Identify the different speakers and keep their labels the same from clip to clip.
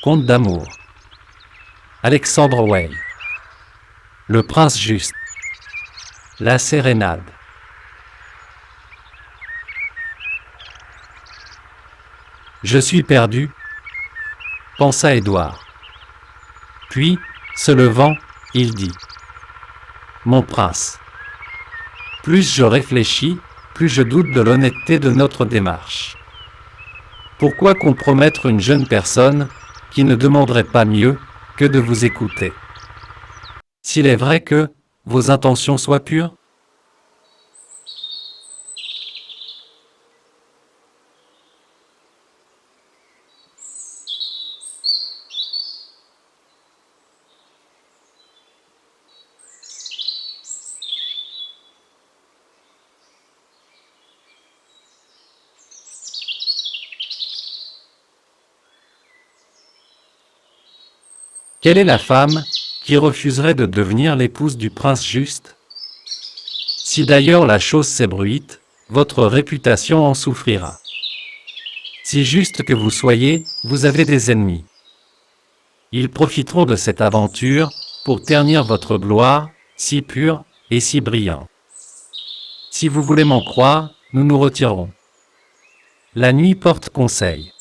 Speaker 1: Conte d'amour. Alexandre Weil. Le prince juste. La sérénade. Je suis perdu, pensa Édouard. Puis, se levant, il dit : Mon prince. Plus je réfléchis, plus je doute de l'honnêteté de notre démarche. Pourquoi compromettre une jeune personne qui ne demanderait pas mieux que de vous écouter? S'il est vrai que vos intentions soient pures? Quelle est la femme qui refuserait de devenir l'épouse du prince juste? Si d'ailleurs la chose s'ébruite, votre réputation en souffrira. Si juste que vous soyez, vous avez des ennemis. Ils profiteront de cette aventure pour ternir votre gloire, si pure et si brillante. Si vous voulez m'en croire, nous nous retirerons. La nuit porte conseil.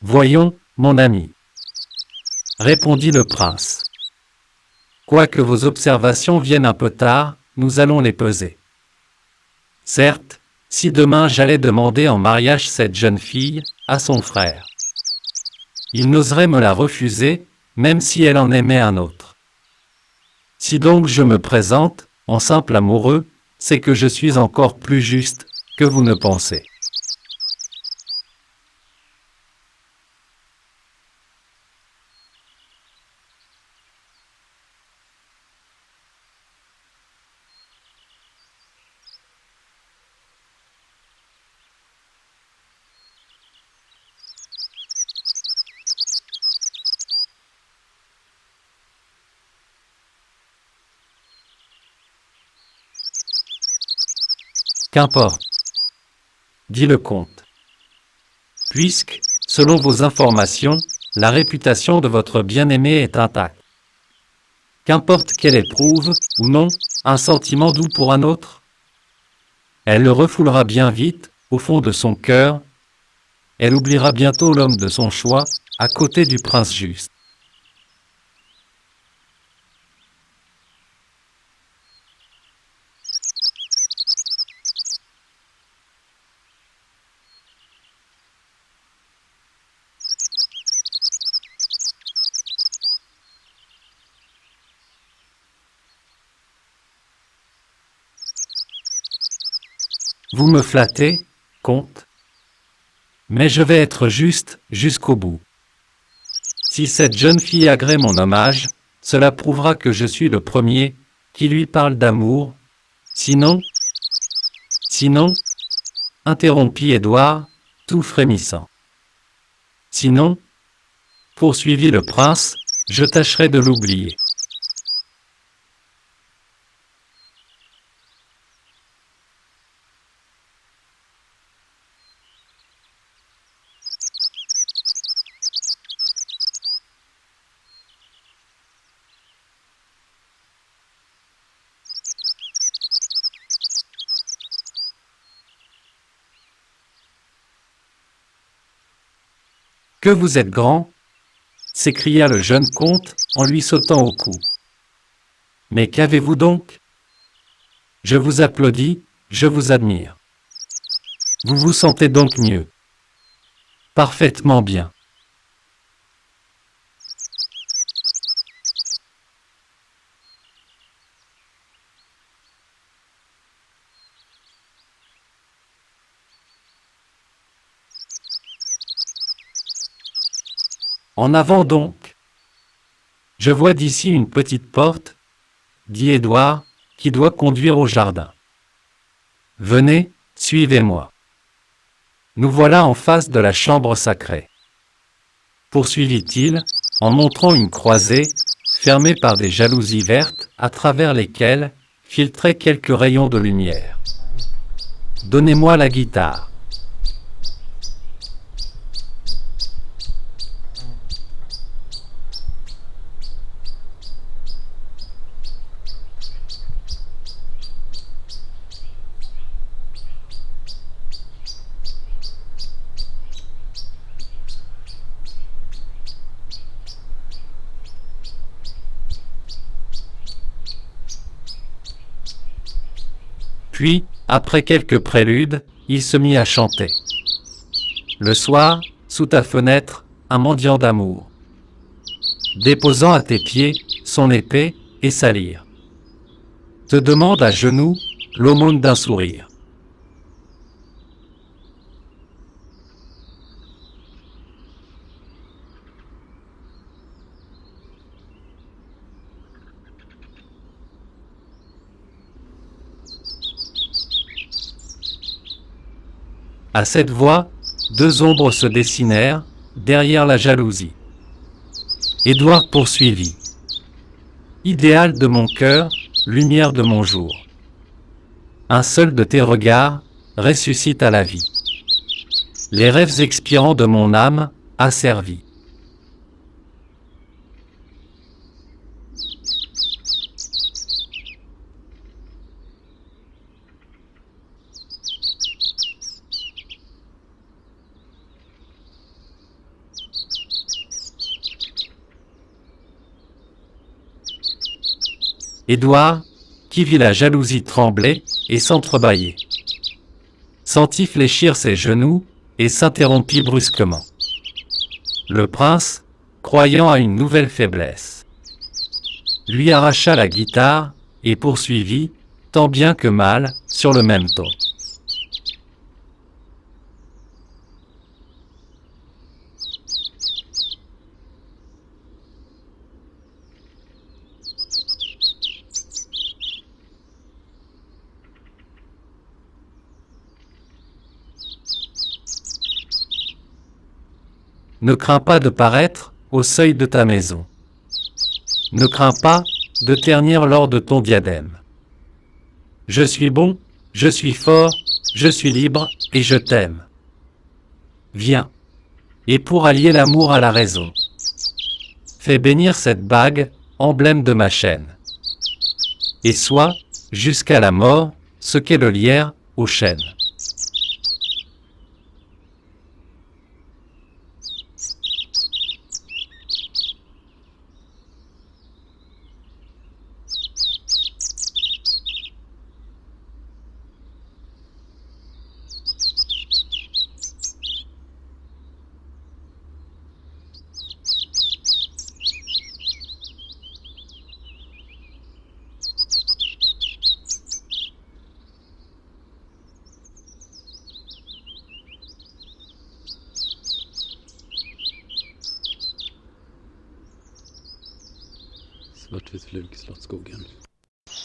Speaker 1: Voyons, mon ami, répondit le prince. Quoique vos observations viennent un peu tard, nous allons les peser. Certes, si demain j'allais demander en mariage cette jeune fille à son frère, il n'oserait me la refuser, même si elle en aimait un autre. Si donc je me présente, en simple amoureux, c'est que je suis encore plus juste que vous ne pensez. Qu'importe, dit le comte. Puisque, selon vos informations, la réputation de votre bien-aimée est intacte. Qu'importe qu'elle éprouve, ou non, un sentiment doux pour un autre, elle le refoulera bien vite, au fond de son cœur. Elle oubliera bientôt l'homme de son choix, à côté du prince juste. Vous me flattez, comte, mais je vais être juste jusqu'au bout. Si cette jeune fille agrée mon hommage, cela prouvera que je suis le premier qui lui parle d'amour. Sinon, interrompit Édouard, tout frémissant. Sinon, poursuivit le prince, je tâcherai de l'oublier. Que vous êtes grand, s'écria le jeune comte en lui sautant au cou. Mais qu'avez-vous donc? Je vous applaudis, je vous admire. Vous vous sentez donc mieux? Parfaitement bien. En avant donc. Je vois d'ici une petite porte dit Édouard, qui doit conduire au jardin. Venez, suivez-moi. Nous voilà en face de la chambre sacrée. Poursuivit-il, en montrant une croisée, fermée par des jalousies vertes, à travers lesquelles filtraient quelques rayons de lumière. Donnez-moi la guitare. Puis, après quelques préludes, il se mit à chanter. Le soir, sous ta fenêtre, un mendiant d'amour, déposant à tes pieds son épée et sa lyre, te demande à genoux l'aumône d'un sourire. À cette voix, deux ombres se dessinèrent, derrière la jalousie. Édouard poursuivit. Idéal de mon cœur, lumière de mon jour. Un seul de tes regards ressuscite à la vie. Les rêves expirants de mon âme asservis. Édouard, qui vit la jalousie trembler et s'entrebâiller, sentit fléchir ses genoux et s'interrompit brusquement. Le prince, croyant à une nouvelle faiblesse, lui arracha la guitare et poursuivit, tant bien que mal, sur le même ton. Ne crains pas de paraître au seuil de ta maison. Ne crains pas de ternir l'or de ton diadème. Je suis bon, je suis fort, je suis libre et je t'aime. Viens. Et pour allier l'amour à la raison, fais bénir cette bague, emblème de ma chaîne. Et sois, jusqu'à la mort, ce qu'est le lierre aux chênes.
Speaker 2: Slot with Lucas, let's go again.